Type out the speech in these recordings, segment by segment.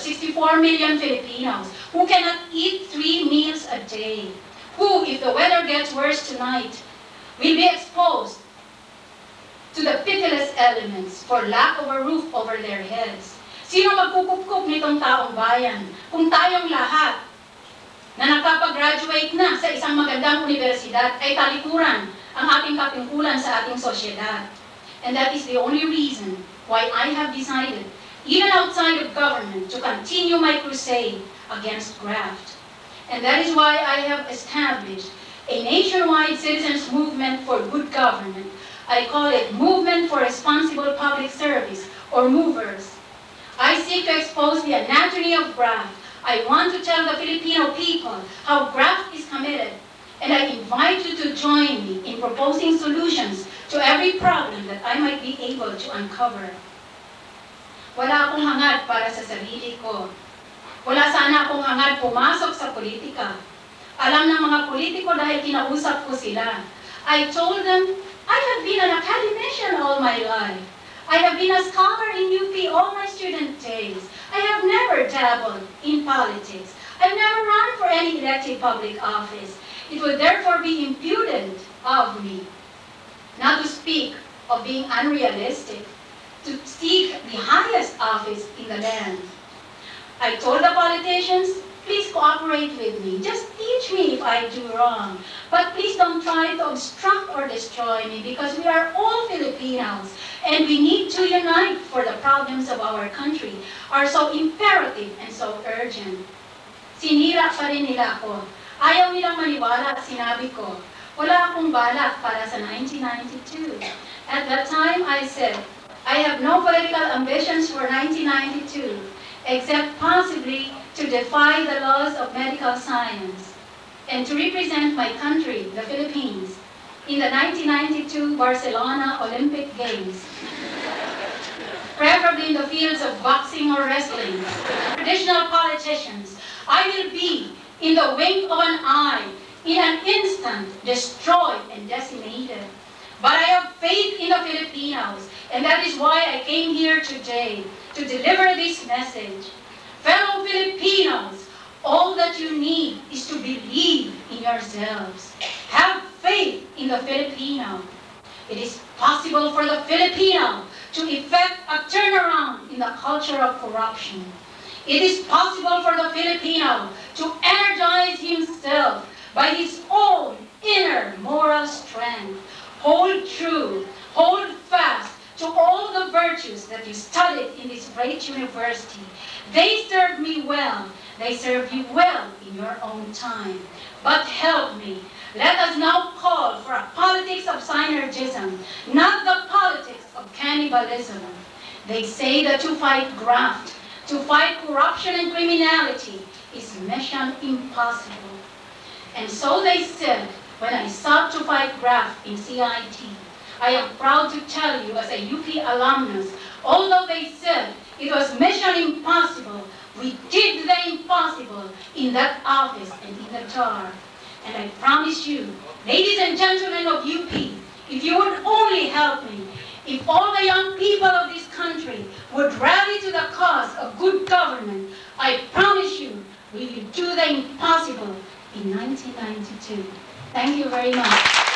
of 64 million Filipinos who cannot eat 3 meals a day, who, if the weather gets worse tonight, will be exposed to the pitiless elements for lack of a roof over their heads. Sino magkukup-kup nitong taong bayan kung tayong lahat na nakapag-graduate na sa isang magandang universidad ay talikuran ang ating kapingkulan sa ating sosyedad? And that is the only reason why I have decided, even outside of government, to continue my crusade against graft. And that is why I have established a nationwide citizens movement for good government. I call it Movement for Responsible Public Service, or MOVERS. I seek to expose the anatomy of graft. I want to tell the Filipino people how graft is committed, and I invite you to join me in proposing solutions to every problem that I might be able to uncover. Wala akong hangad para sa sarili ko. Wala sana akong hangad pumasok sa politika. Alam ng mga politiko dahil kinausap ko sila. I told them, I have been an academician all my life. I have been a scholar in UP all my student days. I have never dabbled in politics. I've never run for any elected public office. It would therefore be impudent of me, not to speak of being unrealistic, to seek the highest office in the land. I told the politicians, please cooperate with me. Just teach me if I do wrong. But please don't try to obstruct or destroy me, because we are all Filipinos and we need to unite, for the problems of our country are so imperative and so urgent. Sinira pa rin nila ako. Ayaw nilang maniwala at sinabi ko, wala akong balak para sa 1992. At that time I said, I have no political ambitions for 1992, except possibly to defy the laws of medical science and to represent my country, the Philippines, in the 1992 Barcelona Olympic Games, preferably in the fields of boxing or wrestling. Traditional politicians, I will be, in the wink of an eye, in an instant, destroyed and decimated. But I have faith in the Filipinos, and that is why I came here today to deliver this message. Fellow Filipinos, all that you need is to believe in yourselves. Have faith in the Filipino. It is possible for the Filipino to effect a turnaround in the culture of corruption. It is possible for the Filipino to energize himself by his own inner moral strength. Hold true, hold fast to all the virtues that you studied in this great university. They served me well. They served you well in your own time. But help me. Let us now call for a politics of synergism, not the politics of cannibalism. They say that to fight graft, to fight corruption and criminality, is mission impossible. And so they said when I sought to fight graft in CIT. I am proud to tell you, as a UP alumnus, although they said it was mission impossible, we did the impossible in that office and in the TAR. And I promise you, ladies and gentlemen of UP, if you would only help me, if all the young people of this country would rally to the cause of good government, I promise you, we will do the impossible in 1992. Thank you very much.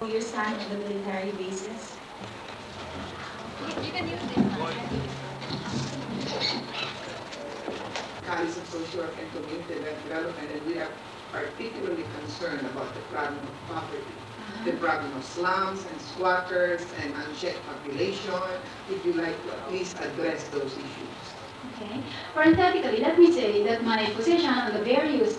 Your son on the military basis? You can use this one. College of Social Work and Community Development, and we are particularly concerned about the problem of poverty, the problem of slums and squatters and unchecked population. Would you like to at least address those issues? Okay? Parenthetically, let me say that my position on the various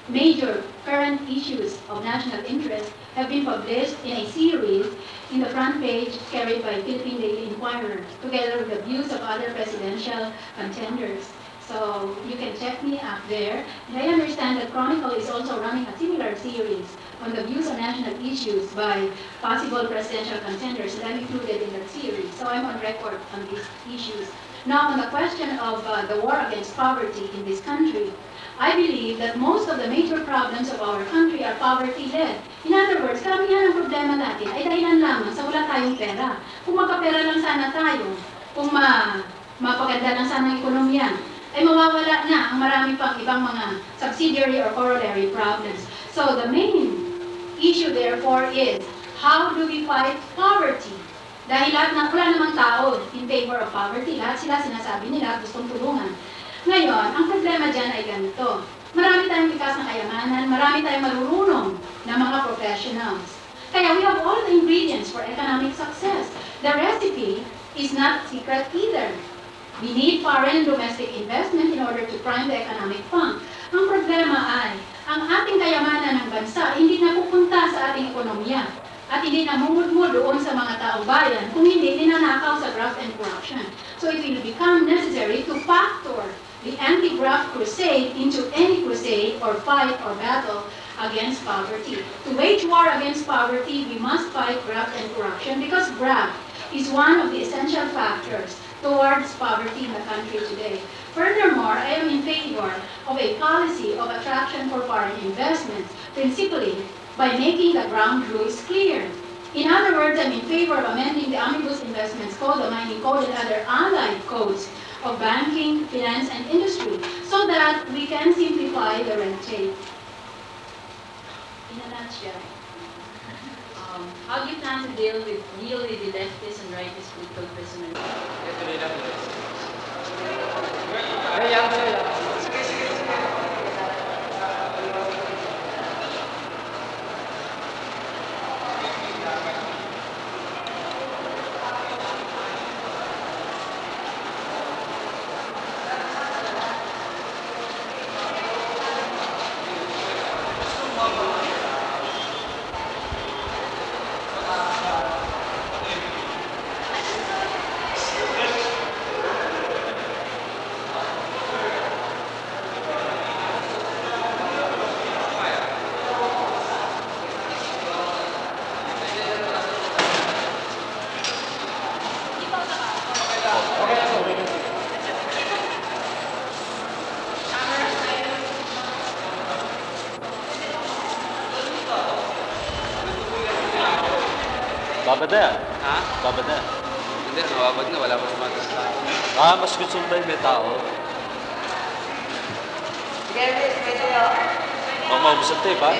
major current issues of national interest have been published in a series in the front page carried by Philippine Daily Inquirer, together with the views of other presidential contenders. So you can check me up there. And I understand that Chronicle is also running a similar series on the views on national issues by possible presidential contenders, and I'm included in that series. So I'm on record on these issues. Now, on the question of the war against poverty in this country, I believe that most of the major problems of our country are poverty-led. In other words, karamihan ng problema natin ay dahilan lamang sa wala tayong pera. Kung magkapera lang sana tayo, kung mapaganda lang sana ang ekonomiya, ay mawawala na ang marami pang ibang mga subsidiary or corollary problems. So the main issue therefore is, how do we fight poverty? Dahil wala namang tao in favor of poverty, lahat sila sinasabi nila gustong tulungan. Ngayon, ang problema dyan ay ganito. Marami tayong likas na kayamanan, marami tayong marurunong na mga professionals. Kaya we have all the ingredients for economic success. The recipe is not secret either. We need foreign and domestic investment in order to prime the economic pump. Ang problema ay, ang ating kayamanan ng bansa hindi napupunta sa ating ekonomiya at hindi namumudmud doon sa mga taong bayan kung hindi ninanakaw sa graft and corruption. So it will become necessary to factor the anti-graft crusade into any crusade or fight or battle against poverty. To wage war against poverty, we must fight graft and corruption because graft is one of the essential factors towards poverty in the country today. Furthermore, I am in favor of a policy of attraction for foreign investments, principally by making the ground rules clear. In other words, I'm in favor of amending the Omnibus Investments Code, the Mining Code, and other allied codes of banking, finance, and industry so that we can simplify the red tape. In a nutshell, how do you plan to deal with the leftist and rightist political prisoners? Babad na yan. Ha? Babad na. Hindi, mababad na. Wala pa sa mga tao. Ah, mas gusto mo ba yung may tao? Sige, pwede yun. Mamaubos ang tape, ha?